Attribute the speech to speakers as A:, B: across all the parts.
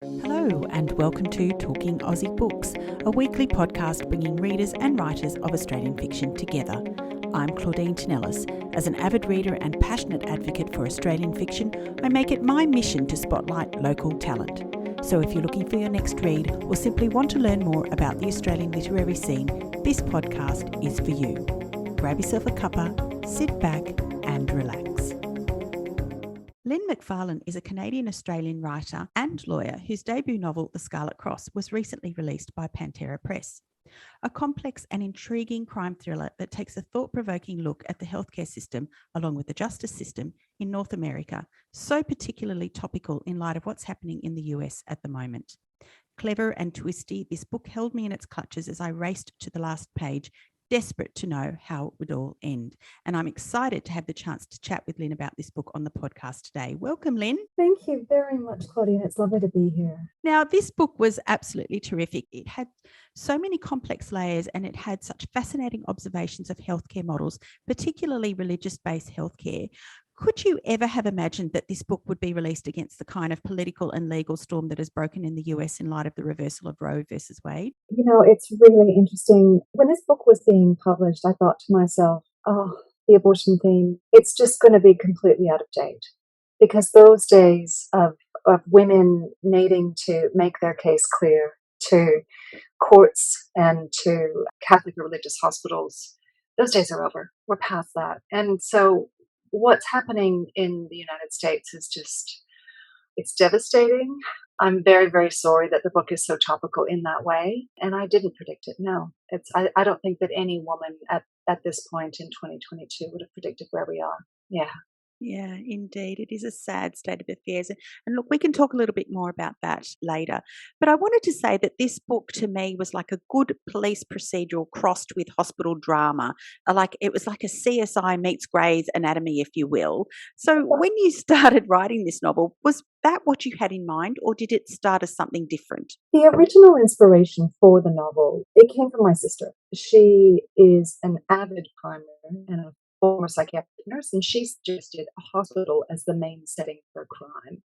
A: Hello and welcome to Talking Aussie Books, a weekly podcast bringing readers and writers of Australian fiction together. I'm Claudine Tinellis. As an avid reader and passionate advocate for Australian fiction, I make it my mission to spotlight local talent. So if you're looking for your next read or simply want to learn more about the Australian literary scene, this podcast is for you. Grab yourself a cuppa, sit back and relax. Lyn McFarlane is a Canadian-Australian writer and lawyer whose debut novel, The Scarlet Cross, was recently released by Pantera Press. A complex and intriguing crime thriller that takes a thought-provoking look at the healthcare system along with the justice system in North America, so particularly topical in light of what's happening in the US at the moment. Clever and twisty, this book held me in its clutches as I raced to the last page, desperate to know how it would all end. And I'm excited to have the chance to chat with Lyn about this book on the podcast today. Welcome, Lyn.
B: Thank you very much, Claudine. It's lovely to be here.
A: Now, this book was absolutely terrific. It had so many complex layers and it had such fascinating observations of healthcare models, particularly religious-based healthcare. Could you ever have imagined that this book would be released against the kind of political and legal storm that has broken in the US in light of the reversal of Roe versus Wade?
B: You know, it's really interesting. When this book was being published, I thought to myself, the abortion theme, it's just going to be completely out of date. Because those days of women needing to make their case clear to courts and to Catholic religious hospitals, those days are over. We're past that. And so what's happening in the United States is just, it's devastating. I'm very, very sorry that the book is so topical in that way. And I didn't predict it. No, I don't think that any woman at this point in 2022 would have predicted where we are. Yeah.
A: Yeah, indeed. It is a sad state of affairs. And look, we can talk a little bit more about that later. But I wanted to say that this book to me was like a good police procedural crossed with hospital drama. It was like a CSI meets Grey's Anatomy, if you will. So when you started writing this novel, was that what you had in mind, or did it start as something different?
B: The original inspiration for the novel, it came from my sister. She is an avid primer and a former psychiatric nurse, and she suggested a hospital as the main setting for crime.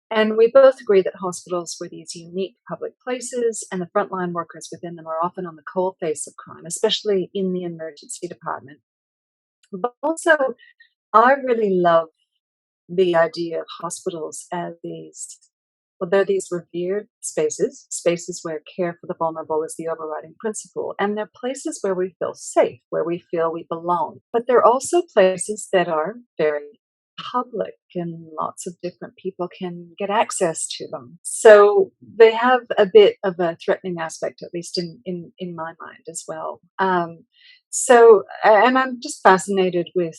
B: And we both agree that hospitals were these unique public places, and the frontline workers within them are often on the coalface of crime, especially in the emergency department. But also, I really love the idea of hospitals as they're these revered spaces where care for the vulnerable is the overriding principle. And they're places where we feel safe, where we feel we belong. But they're also places that are very public and lots of different people can get access to them. So they have a bit of a threatening aspect, at least in my mind as well. And I'm just fascinated with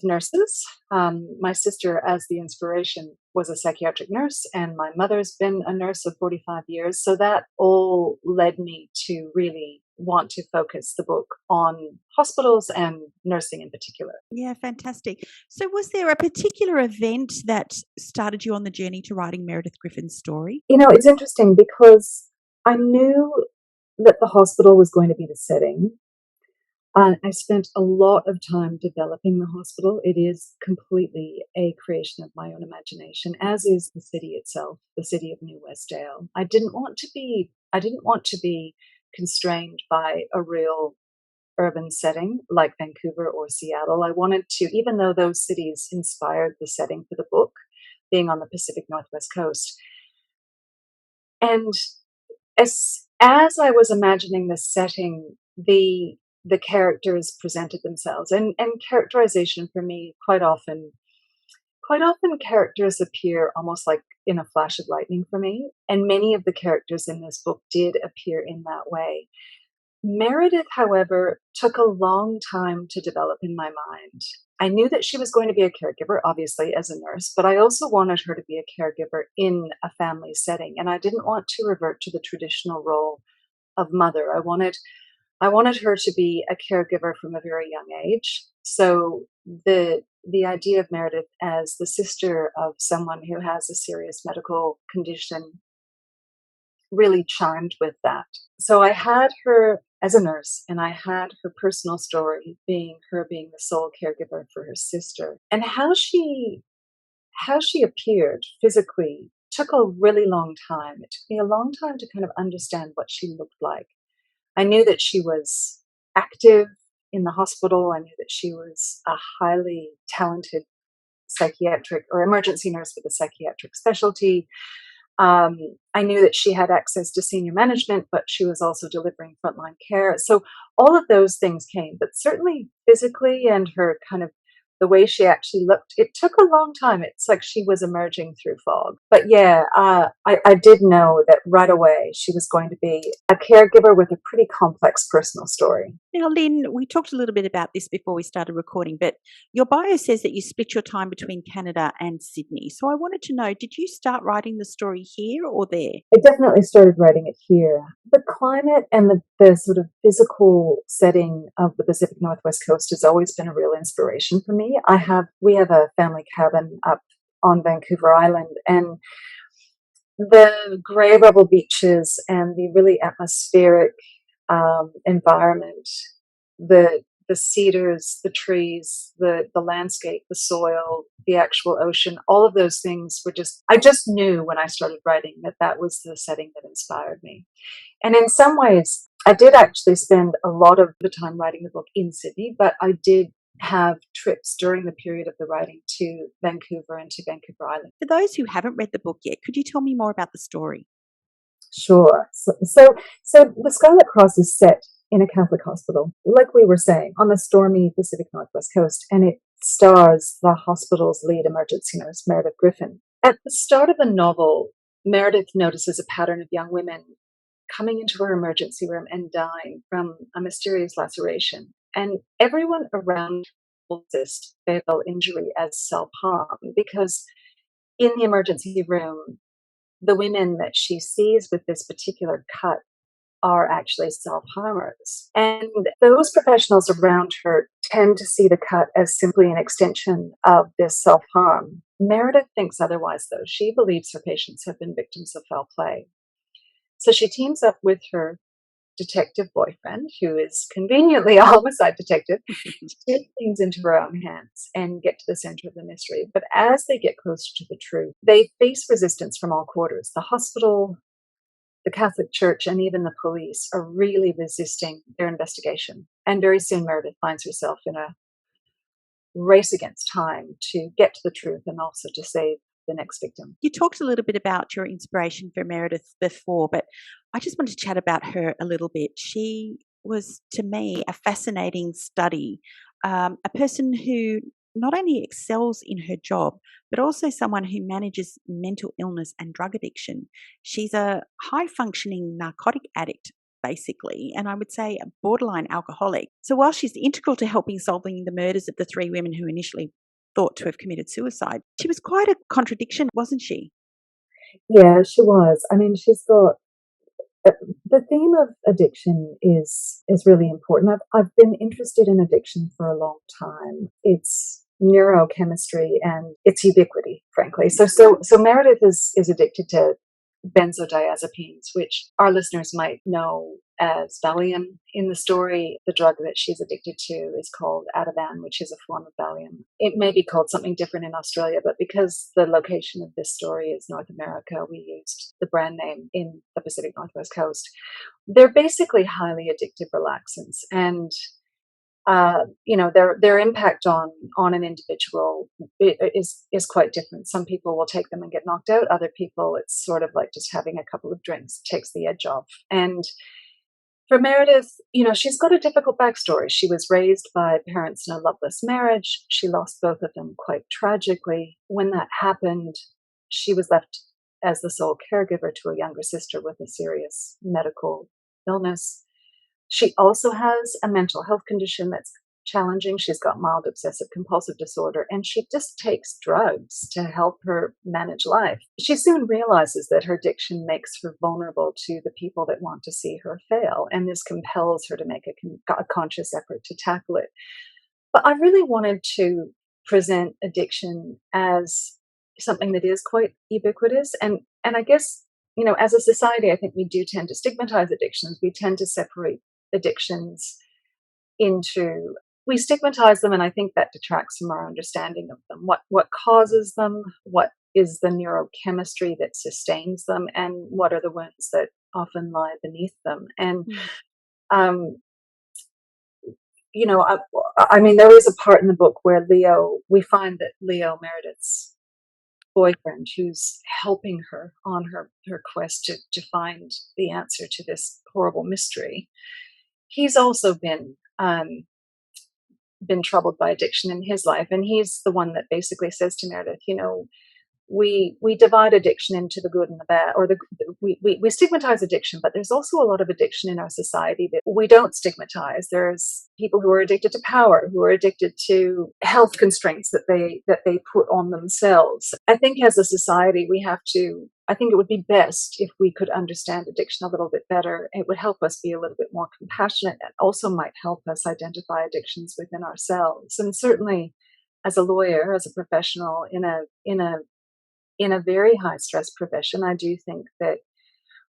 B: nurses. My sister, as the inspiration, was a psychiatric nurse, and my mother's been a nurse of 45 years. So that all led me to really want to focus the book on hospitals and nursing in particular.
A: Yeah, fantastic. So was there a particular event that started you on the journey to writing Meredith Griffin's story?
B: You know, it's interesting because I knew that the hospital was going to be the setting. I spent a lot of time developing the hospital. It is completely a creation of my own imagination, as is the city itself, the city of New Westdale. I didn't want to be constrained by a real urban setting like Vancouver or Seattle. I wanted to, even though those cities inspired the setting for the book, being on the Pacific Northwest coast. And as I was imagining the setting, the characters presented themselves, and characterization for me quite often characters appear almost like in a flash of lightning for me, and many of the characters in this book did appear in that way. Meredith, however, took a long time to develop in my mind. I knew that she was going to be a caregiver, obviously, as a nurse, but I also wanted her to be a caregiver in a family setting, and I didn't want to revert to the traditional role of mother. I wanted her to be a caregiver from a very young age. So the idea of Meredith as the sister of someone who has a serious medical condition really chimed with that. So I had her as a nurse, and I had her personal story being the sole caregiver for her sister, and how she appeared physically took a really long time. It took me a long time to kind of understand what she looked like. I knew that she was active in the hospital. I knew that she was a highly talented psychiatric or emergency nurse with a psychiatric specialty. I knew that she had access to senior management, but she was also delivering frontline care. So all of those things came, but certainly physically and her kind of the way she actually looked, it took a long time. It's like she was emerging through fog. But yeah, I did know that right away she was going to be a caregiver with a pretty complex personal story.
A: Now, Lyn, we talked a little bit about this before we started recording, but your bio says that you split your time between Canada and Sydney. So I wanted to know, did you start writing the story here or there?
B: I definitely started writing it here. The climate and the sort of physical setting of the Pacific Northwest coast has always been a real inspiration for me. We have a family cabin up on Vancouver Island, and the grey rubble beaches and the really atmospheric environment, the cedars, the trees, the landscape, the soil, the actual ocean, all of those things were I just knew when I started writing that was the setting that inspired me. And in some ways, I did actually spend a lot of the time writing the book in Sydney, but I did have trips during the period of the writing to Vancouver and to Vancouver Island.
A: For those who haven't read the book yet, could you tell me more about the story?
B: Sure. So the Scarlet Cross is set in a Catholic hospital, like we were saying, on the stormy Pacific Northwest coast, and it stars the hospital's lead emergency nurse, Meredith Griffin. At the start of the novel, Meredith notices a pattern of young women coming into her emergency room and dying from a mysterious laceration. And everyone around calls this fatal injury as self-harm, because in the emergency room, the women that she sees with this particular cut are actually self-harmers. And those professionals around her tend to see the cut as simply an extension of this self-harm. Meredith thinks otherwise, though. She believes her patients have been victims of foul play. So she teams up with her detective boyfriend, who is conveniently a homicide detective, to take things into her own hands and get to the center of the mystery. But as they get closer to the truth, they face resistance from all quarters. The hospital, the Catholic Church, and even the police are really resisting their investigation. And very soon Meredith finds herself in a race against time to get to the truth and also to save the next victim.
A: You talked a little bit about your inspiration for Meredith before, but I just wanted to chat about her a little bit. She was, to me, a fascinating study, a person who not only excels in her job, but also someone who manages mental illness and drug addiction. She's a high-functioning narcotic addict, basically, and I would say a borderline alcoholic. So while she's integral to helping solving the murders of the three women who initially thought to have committed suicide, she was quite a contradiction, wasn't she?
B: Yeah, she was. I mean, she's got the theme of addiction is really important. I've been interested in addiction for a long time. It's neurochemistry and it's ubiquity, frankly. So Meredith is addicted to benzodiazepines, which our listeners might know as Valium. In the story, the drug that she's addicted to is called Ativan, which is a form of Valium. It may be called something different in Australia, but because the location of this story is North America, we used the brand name in the Pacific Northwest coast. They're basically highly addictive relaxants, and their impact on an individual is quite different. Some people will take them and get knocked out. Other people, it's sort of like just having a couple of drinks takes the edge off. And for Meredith, she's got a difficult backstory. She was raised by parents in a loveless marriage. She lost both of them quite tragically. When that happened, she was left as the sole caregiver to a younger sister with a serious medical illness. She also has a mental health condition that's challenging. She's got mild obsessive compulsive disorder, and she just takes drugs to help her manage life. She soon realizes that her addiction makes her vulnerable to the people that want to see her fail, and this compels her to make a conscious effort to tackle it. But I really wanted to present addiction as something that is quite ubiquitous, and I guess, as a society, I think we do tend to stigmatize addictions. We tend to separate addictions we stigmatize them, and I think that detracts from our understanding of them. What causes them, what is the neurochemistry that sustains them, and what are the wounds that often lie beneath them. And um, I mean, there is a part in the book where we find that Leo, Meredith's boyfriend, who's helping her on her quest to find the answer to this horrible mystery, he's also been troubled by addiction in his life, and he's the one that basically says to Meredith, we divide addiction into the good and the bad, or we stigmatize addiction, but there's also a lot of addiction in our society that we don't stigmatize. There's people who are addicted to power, who are addicted to health constraints that they put on themselves. I think as a society, I think it would be best if we could understand addiction a little bit better. It would help us be a little bit more compassionate, and also might help us identify addictions within ourselves. And certainly as a lawyer, as a professional in a very high stress profession, I do think that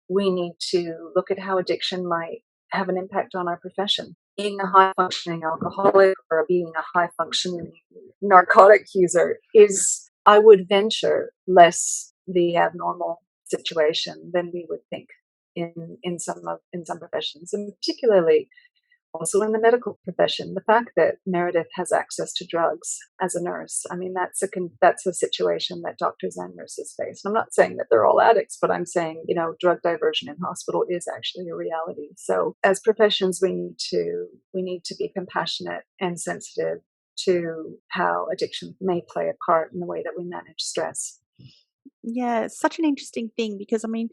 B: we need to look at how addiction might have an impact on our profession. Being a high functioning alcoholic or being a high functioning narcotic user is, I would venture, less the abnormal situation than we would think in some professions, and particularly also in the medical profession. The fact that Meredith has access to drugs as a nurse, I mean, that's a situation that doctors and nurses face. And I'm not saying that they're all addicts, but I'm saying, drug diversion in hospital is actually a reality. So as professions, we need to be compassionate and sensitive to how addiction may play a part in the way that we manage stress.
A: Yeah, it's such an interesting thing because, I mean,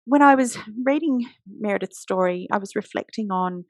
A: when I was reading Meredith's story, I was reflecting on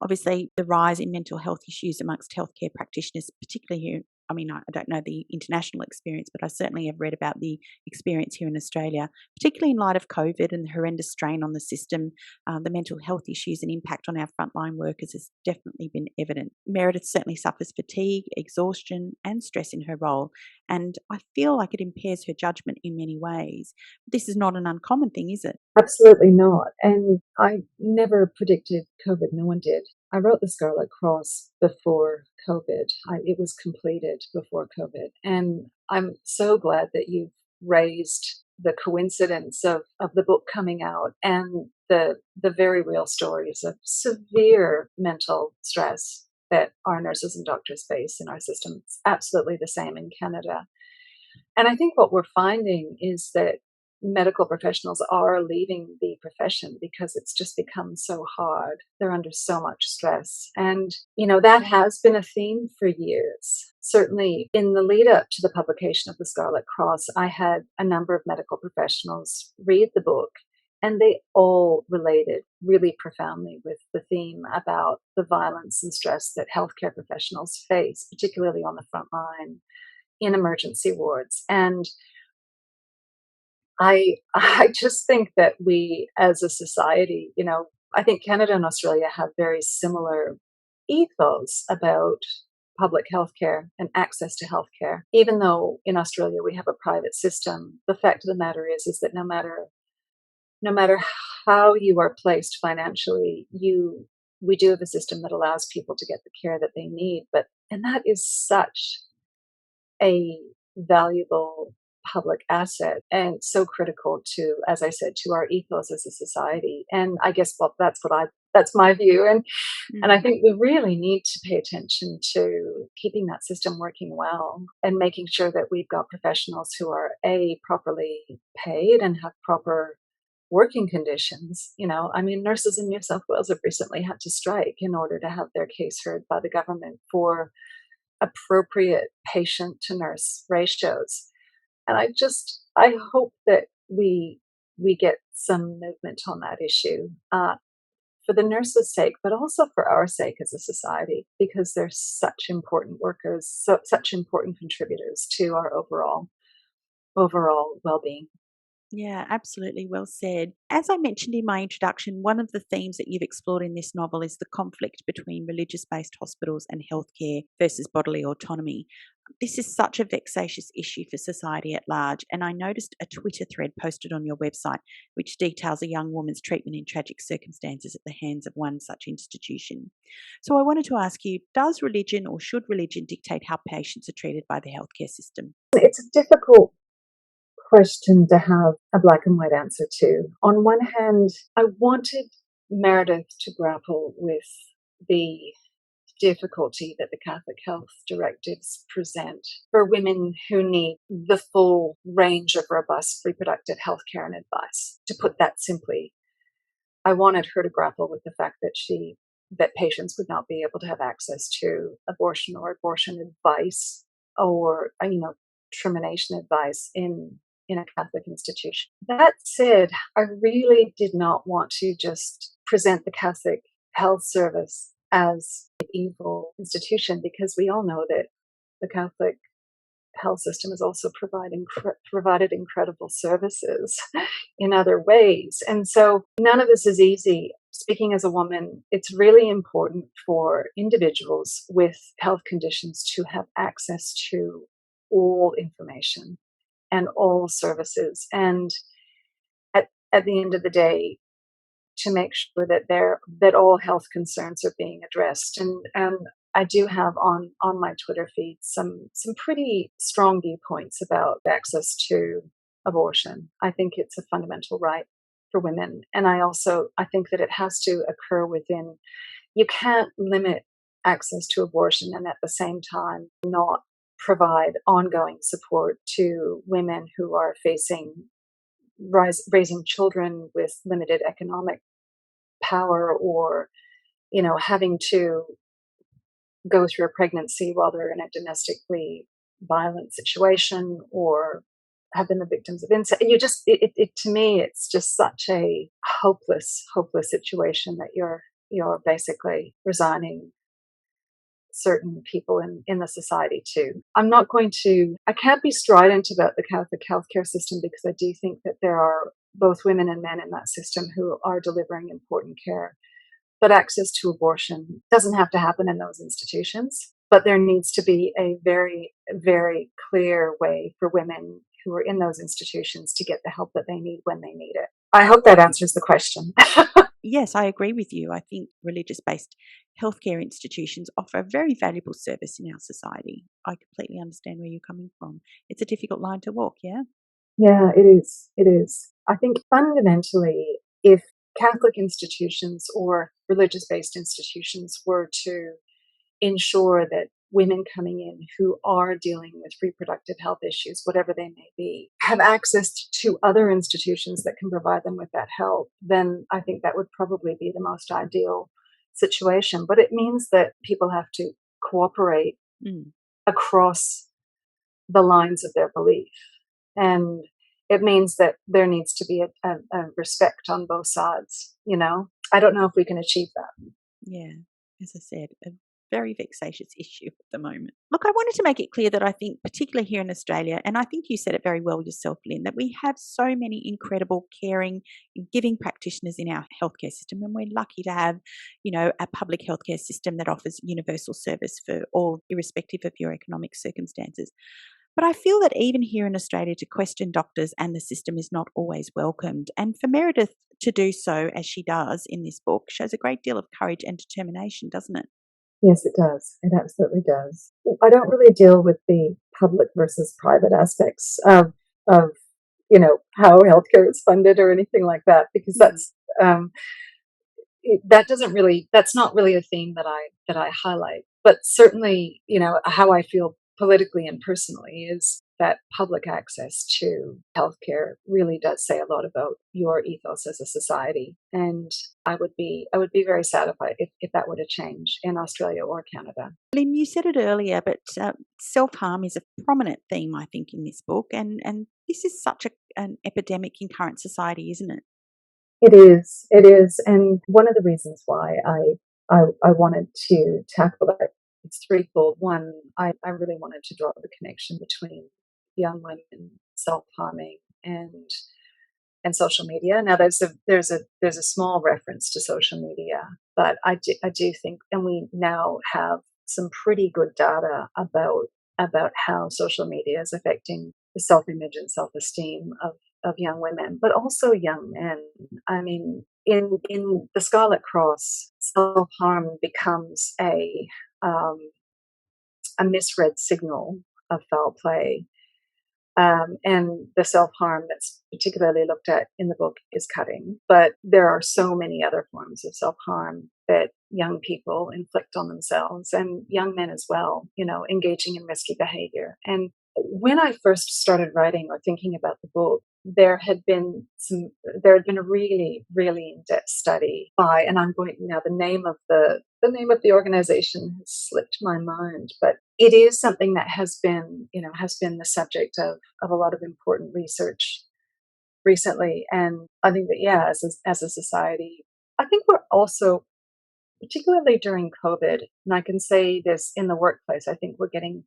A: obviously the rise in mental health issues amongst healthcare practitioners, particularly here. I mean, I don't know the international experience, but I certainly have read about the experience here in Australia, particularly in light of COVID and the horrendous strain on the system. The mental health issues and impact on our frontline workers has definitely been evident. Meredith certainly suffers fatigue, exhaustion, and stress in her role, and I feel like it impairs her judgment in many ways. This is not an uncommon thing, is it?
B: Absolutely not. And I never predicted COVID. No one did. I wrote the Scarlet Cross before COVID. It was completed before COVID. And I'm so glad that you've raised the coincidence of the book coming out and the very real stories of severe mental stress that our nurses and doctors face in our system. It's absolutely the same in Canada. And I think what we're finding is that medical professionals are leaving the profession because it's just become so hard. They're under so much stress. And, that has been a theme for years. Certainly in the lead up to the publication of the Scarlet Cross, I had a number of medical professionals read the book, and they all related really profoundly with the theme about the violence and stress that healthcare professionals face, particularly on the front line in emergency wards. And I just think that we as a society, I think Canada and Australia have very similar ethos about public healthcare and access to healthcare. Even though in Australia we have a private system, the fact of the matter is that no matter how you are placed financially, we do have a system that allows people to get the care that they need. And that is such a valuable public asset and so critical to, as I said, to our ethos as a society. And I guess that's my view. And I think we really need to pay attention to keeping that system working well and making sure that we've got professionals who are properly paid and have proper working conditions. I mean, nurses in New South Wales have recently had to strike in order to have their case heard by the government for appropriate patient to nurse ratios. And I hope that we get some movement on that issue for the nurses' sake, but also for our sake as a society, because they're such important workers, such important contributors to our overall well-being.
A: Yeah, absolutely. Well said. As I mentioned in my introduction, one of the themes that you've explored in this novel is the conflict between religious based hospitals and healthcare versus bodily autonomy. This is such a vexatious issue for society at large, and I noticed a Twitter thread posted on your website which details a young woman's treatment in tragic circumstances at the hands of one such institution. So I wanted to ask you, does religion or should religion dictate how patients are treated by the healthcare system?
B: It's a difficult question to have a black and white answer to. On one hand, I wanted Meredith to grapple with the difficulty that the Catholic health directives present for women who need the full range of robust reproductive health care and advice. To put that simply, I wanted her to grapple with the fact that patients would not be able to have access to abortion or abortion advice or termination advice in a Catholic institution. That said, I really did not want to just present the Catholic health service as an evil institution, because we all know that the Catholic health system has also provided incredible services in other ways. And so none of this is easy. Speaking as a woman, it's really important for individuals with health conditions to have access to all information and all services. And at the end of the day, to make sure that all health concerns are being addressed. And I do have on my Twitter feed some pretty strong viewpoints about access to abortion. I think it's a fundamental right for women. And I think that it has to occur within, you can't limit access to abortion and at the same time not provide ongoing support to women who are facing raising children with limited economic power, or having to go through a pregnancy while they're in a domestically violent situation, or have been the victims of incest. To me, it's just such a hopeless situation that you're basically resigning certain people in the society to. I can't be strident about the Catholic healthcare system, because I do think that there are both women and men in that system who are delivering important care. But access to abortion doesn't have to happen in those institutions. But there needs to be a very, very clear way for women who are in those institutions to get the help that they need when they need it. I hope that answers the question.
A: Yes, I agree with you. I think religious-based healthcare institutions offer a very valuable service in our society. I completely understand where you're coming from. It's a difficult line to walk, yeah?
B: Yeah, it is. It is. I think fundamentally, if Catholic institutions or religious-based institutions were to ensure that women coming in who are dealing with reproductive health issues, whatever they may be, have access to other institutions that can provide them with that help, then I think that would probably be the most ideal situation. But it means that people have to cooperate across the lines of their belief. And it means that there needs to be a respect on both sides, I don't know if we can achieve that.
A: Yeah, as I said, a very vexatious issue at the moment. Look, I wanted to make it clear that I think, particularly here in Australia, and I think you said it very well yourself, Lyn, that we have so many incredible, caring, giving practitioners in our healthcare system, and we're lucky to have, a public healthcare system that offers universal service for all, irrespective of your economic circumstances. But I feel that even here in Australia, to question doctors and the system is not always welcomed. And for Meredith to do so, as she does in this book, shows a great deal of courage and determination, doesn't it?
B: Yes, it does. It absolutely does. I don't really deal with the public versus private aspects of how healthcare is funded or anything like that, because that's not really a theme that I highlight. But certainly, how I feel politically and personally is that public access to healthcare really does say a lot about your ethos as a society. And I would be very sad if that were to change in Australia or Canada.
A: Lyn, you said it earlier, but self-harm is a prominent theme, I think, in this book. And this is such an epidemic in current society, isn't it?
B: It is. It is. And one of the reasons why I wanted to tackle that, it's threefold. One, I really wanted to draw the connection between young women self-harming and social media. Now, there's a small reference to social media, but I do think, and we now have some pretty good data about how social media is affecting the self-image and self-esteem of young women, but also young men. I mean, in the Scarlet Cross, self-harm becomes a misread signal of foul play. And the self-harm that's particularly looked at in the book is cutting. But there are so many other forms of self-harm that young people inflict on themselves, and young men as well, engaging in risky behavior. And when I first started writing or thinking about the book, there had been a really, really in-depth study by, and I'm going now, the name of the organization has slipped my mind, but it is something that has been the subject of a lot of important research recently. And I think that, yeah, as a society, I think we're also, particularly during COVID, and I can say this in the workplace, I think we're getting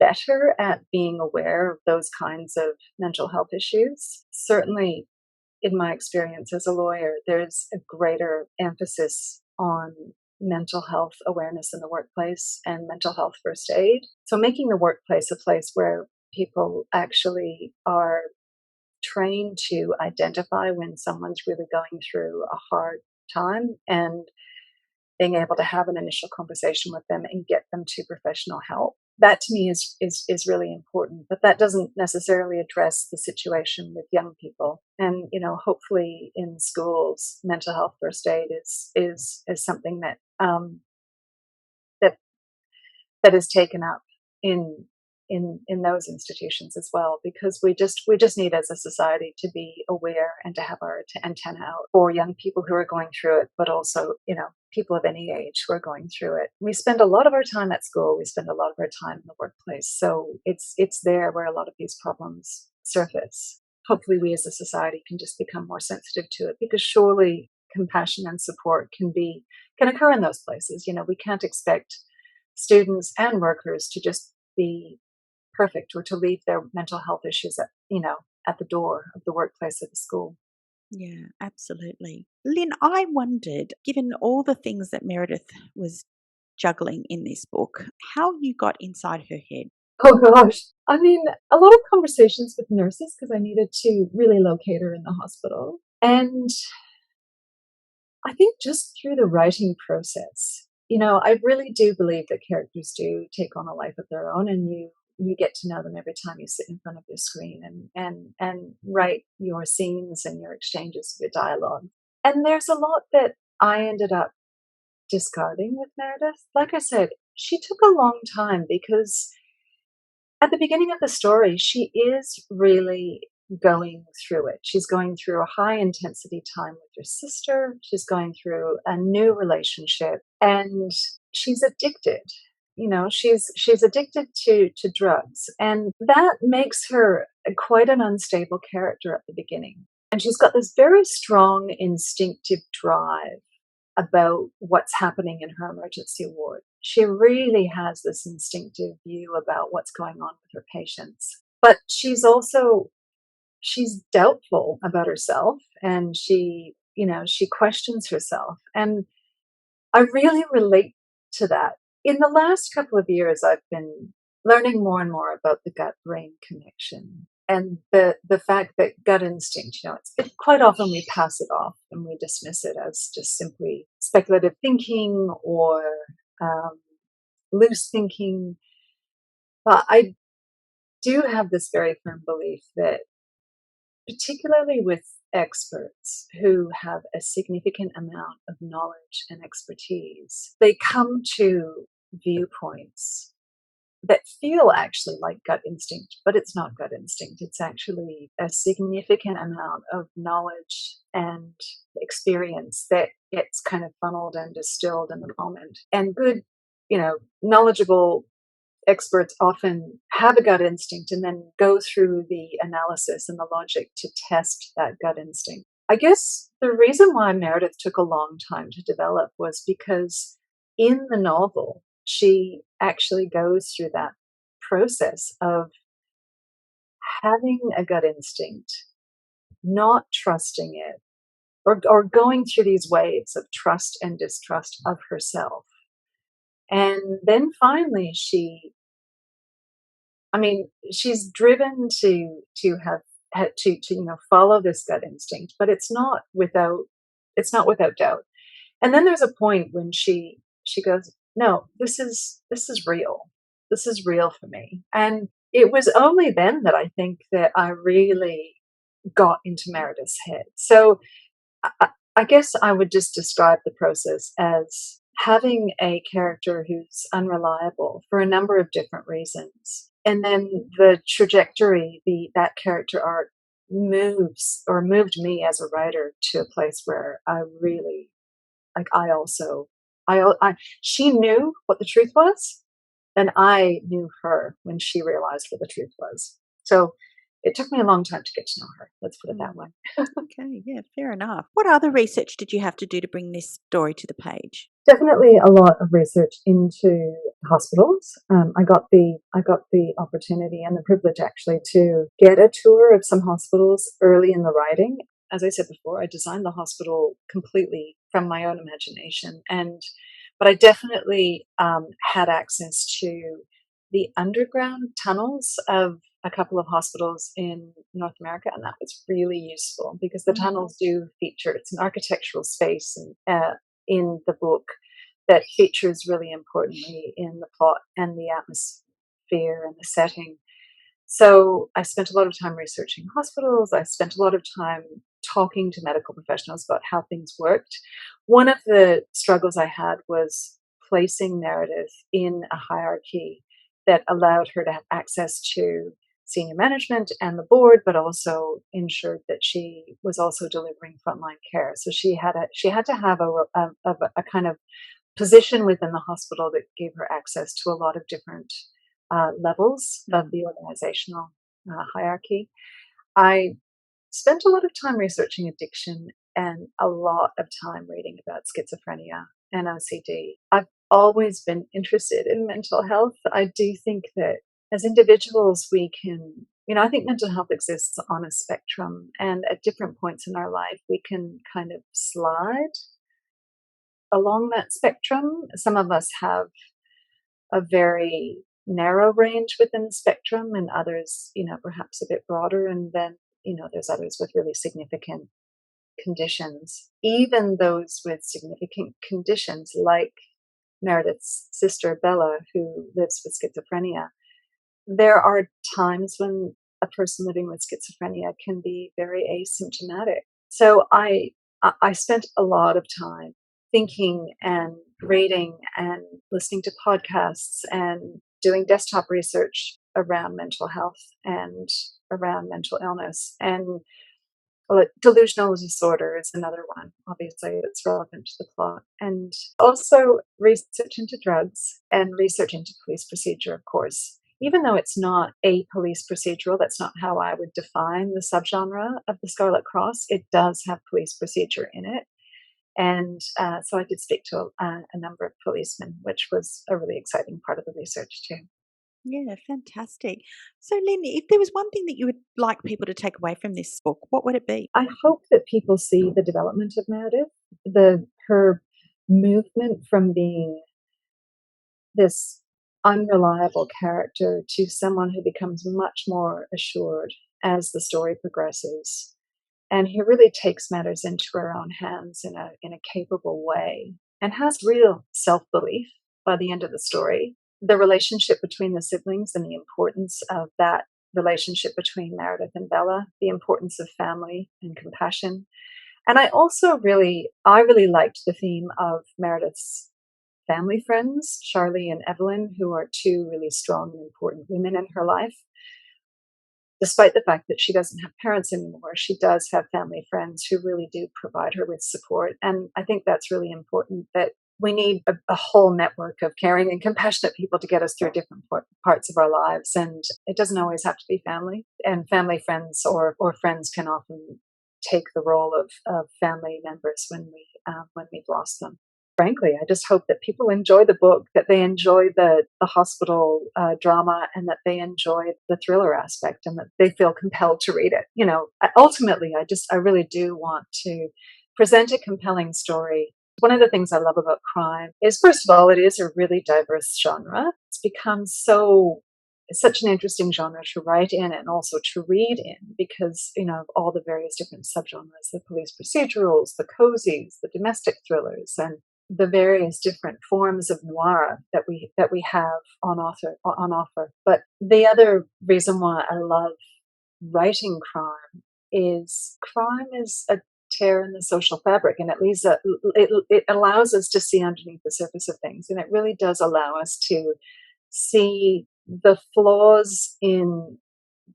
B: better at being aware of those kinds of mental health issues. Certainly, in my experience as a lawyer, there's a greater emphasis on mental health awareness in the workplace and mental health first aid. So making the workplace a place where people actually are trained to identify when someone's really going through a hard time, and being able to have an initial conversation with them and get them to professional help. That to me is really important, but that doesn't necessarily address the situation with young people. And hopefully in schools, mental health first aid is something that that is taken up in those institutions as well, because we just need as a society to be aware and to have our antenna out for young people who are going through it, but also people of any age who are going through it. We spend a lot of our time at school, we spend a lot of our time in the workplace, so it's there where a lot of these problems surface. Hopefully we as a society can just become more sensitive to it, because surely compassion and support can occur in those places. We can't expect students and workers to just be perfect, or to leave their mental health issues at the door of the workplace or the school.
A: Yeah, absolutely. Lyn, I wondered, given all the things that Meredith was juggling in this book, how you got inside her head.
B: Oh gosh. I mean, a lot of conversations with nurses, because I needed to really locate her in the hospital. And I think just through the writing process, I really do believe that characters do take on a life of their own, and you get to know them every time you sit in front of your screen and write your scenes and your exchanges, your dialogue. And there's a lot that I ended up discarding with Meredith. Like I said, she took a long time, because at the beginning of the story, she is really going through it. She's going through a high intensity time with her sister. She's going through a new relationship, and she's addicted. She's addicted to drugs, and that makes her quite an unstable character at the beginning. And she's got this very strong instinctive drive about what's happening in her emergency ward. She really has this instinctive view about what's going on with her patients. But she's doubtful about herself, and she questions herself. And I really relate to that. In the last couple of years, I've been learning more and more about the gut-brain connection, and the fact that gut instinct, quite often we pass it off and we dismiss it as just simply speculative thinking or loose thinking. But I do have this very firm belief that, particularly with experts who have a significant amount of knowledge and expertise, they come to viewpoints that feel actually like gut instinct, but it's not gut instinct. It's actually a significant amount of knowledge and experience that gets kind of funneled and distilled in the moment. And good, knowledgeable experts often have a gut instinct and then go through the analysis and the logic to test that gut instinct. I guess the reason why Meredith took a long time to develop was because in the novel, she actually goes through that process of having a gut instinct, not trusting it, or going through these waves of trust and distrust of herself. And then finally she's driven to follow this gut instinct, but it's not without doubt. And then there's a point when she goes, no, this is real. This is real for me. And it was only then that I think that I really got into Meredith's head. So I guess I would just describe the process as having a character who's unreliable for a number of different reasons. And then the trajectory, that character arc moved me as a writer to a place where I really, like, she knew what the truth was, and I knew her when she realized what the truth was. So it took me a long time to get to know her. Let's put it that way.
A: Okay, yeah, fair enough. What other research did you have to do to bring this story to the page?
B: Definitely a lot of research into hospitals. I got the opportunity and the privilege actually to get a tour of some hospitals early in the writing. As I said before, I designed the hospital completely from my own imagination, but I definitely had access to the underground tunnels of a couple of hospitals in North America, and that was really useful because the tunnels do feature. It's an architectural space, and in the book that features really importantly in the plot and the atmosphere and the setting. So I spent a lot of time researching hospitals. I spent a lot of time talking to medical professionals about how things worked. One of the struggles I had was placing Meredith in a hierarchy that allowed her to have access to senior management and the board, but also ensured that she was also delivering frontline care. So she had to have a kind of position within the hospital that gave her access to a lot of different levels of the organizational hierarchy. I spent a lot of time researching addiction and a lot of time reading about schizophrenia and OCD. I've always been interested in mental health. I do think that as individuals, we can, I think mental health exists on a spectrum, and at different points in our life, we can kind of slide along that spectrum. Some of us have a very narrow range within the spectrum, and others, perhaps a bit broader. And then, there's others with really significant conditions. Even those with significant conditions, like Meredith's sister Bella, who lives with schizophrenia, there are times when a person living with schizophrenia can be very asymptomatic. So I spent a lot of time thinking and reading and listening to podcasts and doing desktop research around mental health and around mental illness. And delusional disorder is another one, obviously, that's relevant to the plot. And also research into drugs and research into police procedure, of course. Even though it's not a police procedural, that's not how I would define the subgenre of the Scarlet Cross. It does have police procedure in it. And so I did speak to a number of policemen, which was a really exciting part of the research too.
A: Yeah, fantastic. So, Lyn, if there was one thing that you would like people to take away from this book, what would it be?
B: I hope that people see the development of Meredith, her movement from being this unreliable character to someone who becomes much more assured as the story progresses, and who really takes matters into her own hands in a capable way, and has real self-belief by the end of the story. The relationship between the siblings and the importance of that relationship between Meredith and Bella, the importance of family and compassion. And I really liked the theme of Meredith's family friends, Charlie and Evelyn, who are two really strong and important women in her life. Despite the fact that she doesn't have parents anymore, she does have family friends who really do provide her with support. And I think that's really important, that we need a whole network of caring and compassionate people to get us through different parts of our lives. And it doesn't always have to be family. And family friends or friends can often take the role of family members when we've lost them. Frankly, I just hope that people enjoy the book, that they enjoy the hospital drama, and that they enjoy the thriller aspect, and that they feel compelled to read it. Ultimately, I really do want to present a compelling story. One of the things I love about crime is, first of all, it is a really diverse genre. It's become such an interesting genre to write in and also to read in, because, of all the various different subgenres, the police procedurals, the cozies, the domestic thrillers, and the various different forms of noir that we have on offer. But the other reason why I love writing crime is a tear in the social fabric, and it allows us to see underneath the surface of things, and it really does allow us to see the flaws in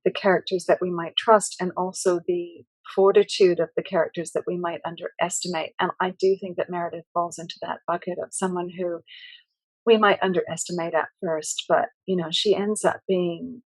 B: the characters that we might trust, and also the fortitude of the characters that we might underestimate. And I do think that Meredith falls into that bucket of someone who we might underestimate at first, but she ends up being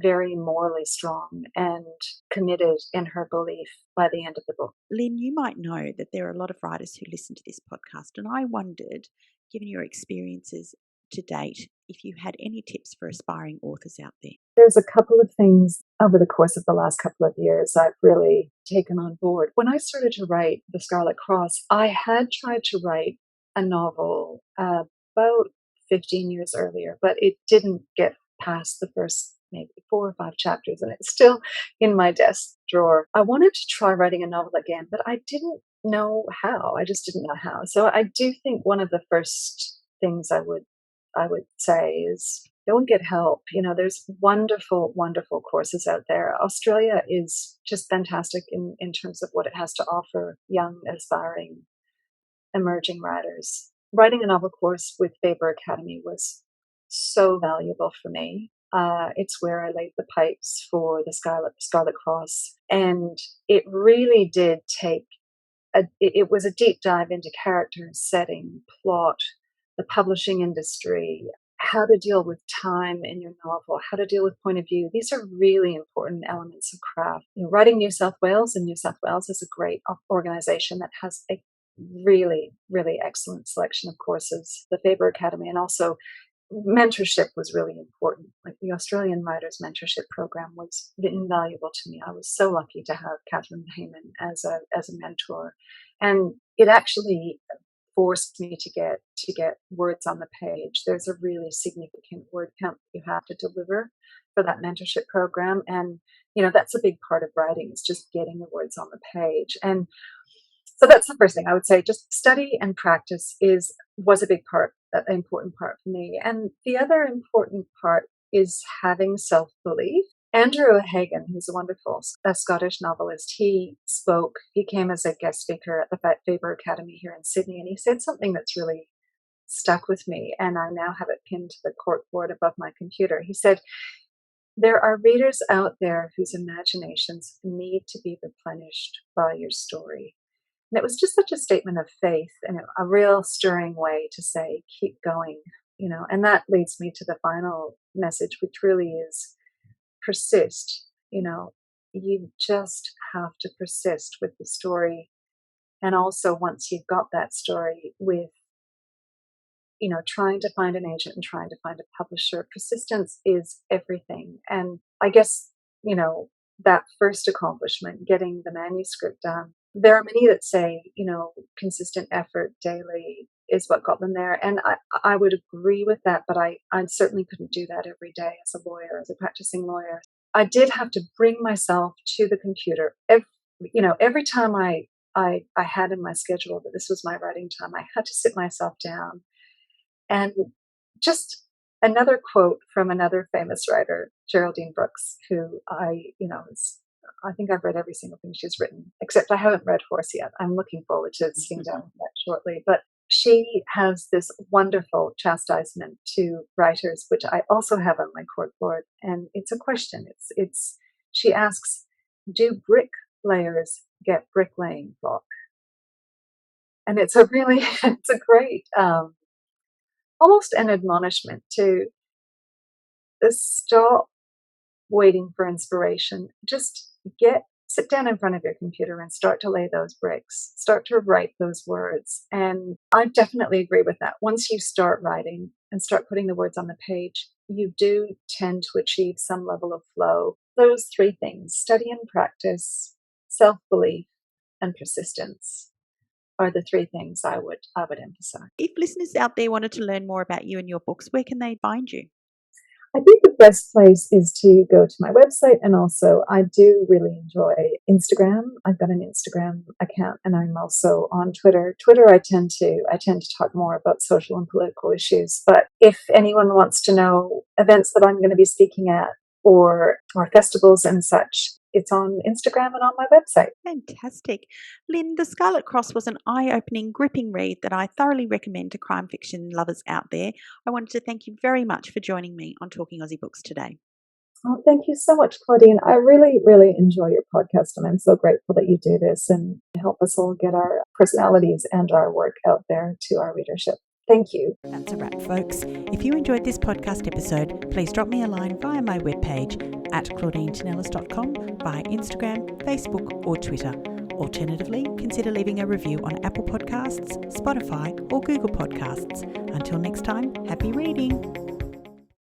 B: very morally strong and committed in her belief by the end of the book.
A: Lyn, you might know that there are a lot of writers who listen to this podcast, and I wondered, given your experiences to date, if you had any tips for aspiring authors out there.
B: There's a couple of things over the course of the last couple of years I've really taken on board. When I started to write The Scarlet Cross, I had tried to write a novel about 15 years earlier, but it didn't get past the first maybe 4 or 5 chapters, and it's still in my desk drawer. I wanted to try writing a novel again, but I didn't know how. I just didn't know how. So I do think one of the first things I would say is go and get help. There's wonderful, wonderful courses out there. Australia is just fantastic in terms of what it has to offer young, aspiring, emerging writers. Writing a novel course with Faber Academy was so valuable for me. It's where I laid the pipes for the Scarlet Cross. And it really did take, it was a deep dive into characters, setting, plot, the publishing industry, how to deal with time in your novel, how to deal with point of view. These are really important elements of craft. Writing New South Wales, and New South Wales is a great organization that has a really, really excellent selection of courses, the Faber Academy, and also mentorship was really important. Like the Australian Writers Mentorship Program was invaluable to me. I was so lucky to have Catherine Heyman as a mentor, and it actually forced me to get words on the page. There's a really significant word count that you have to deliver for that mentorship program, and that's a big part of writing, is just getting the words on the page. And so that's the first thing I would say. Just study and practice was a big part, an important part for me. And the other important part is having self-belief. Andrew O'Hagan, who's a wonderful Scottish novelist, he came as a guest speaker at the Faber Academy here in Sydney, and he said something that's really stuck with me, and I now have it pinned to the corkboard above my computer. He said, there are readers out there whose imaginations need to be replenished by your story. And it was just such a statement of faith, and a real stirring way to say, keep going, and that leads me to the final message, which really is persist. You just have to persist with the story. And also, once you've got that story, with trying to find an agent and trying to find a publisher, persistence is everything. And I guess that first accomplishment, getting the manuscript done, there are many that say consistent effort daily is what got them there, and I would agree with that, but I certainly couldn't do that every day as a lawyer, as a practicing lawyer. I did have to bring myself to the computer. Every time I had in my schedule that this was my writing time, I had to sit myself down. And just another quote from another famous writer, Geraldine Brooks, who I think I've read every single thing she's written, except I haven't read Horse yet. I'm looking forward to sitting down with that shortly. But she has this wonderful chastisement to writers, which I also have on my corkboard, and it's a question. She asks, do bricklayers get bricklaying block? And it's a great, almost an admonishment to stop waiting for inspiration. Just sit down in front of your computer and start to lay those bricks, start to write those words. And I definitely agree with that. Once you start writing and start putting the words on the page, you do tend to achieve some level of flow. Those 3 things, study and practice, self-belief, and persistence, are the 3 things I would emphasize.
A: If listeners out there wanted to learn more about you and your books, where can they find you?
B: I think the best place is to go to my website, and also I do really enjoy Instagram. I've got an Instagram account, and I'm also on Twitter. Twitter, I tend to talk more about social and political issues. But if anyone wants to know events that I'm going to be speaking at or festivals and such, it's on Instagram and on my website.
A: Fantastic. Lyn, The Scarlet Cross was an eye-opening, gripping read that I thoroughly recommend to crime fiction lovers out there. I wanted to thank you very much for joining me on Talking Aussie Books today.
B: Oh, thank you so much, Claudine. I really, really enjoy your podcast, and I'm so grateful that you do this and help us all get our personalities and our work out there to our readership. Thank you.
A: That's a wrap, folks. If you enjoyed this podcast episode, please drop me a line via my webpage at claudineternellis.com, via Instagram, Facebook or Twitter. Alternatively, consider leaving a review on Apple Podcasts, Spotify or Google Podcasts. Until next time, happy reading.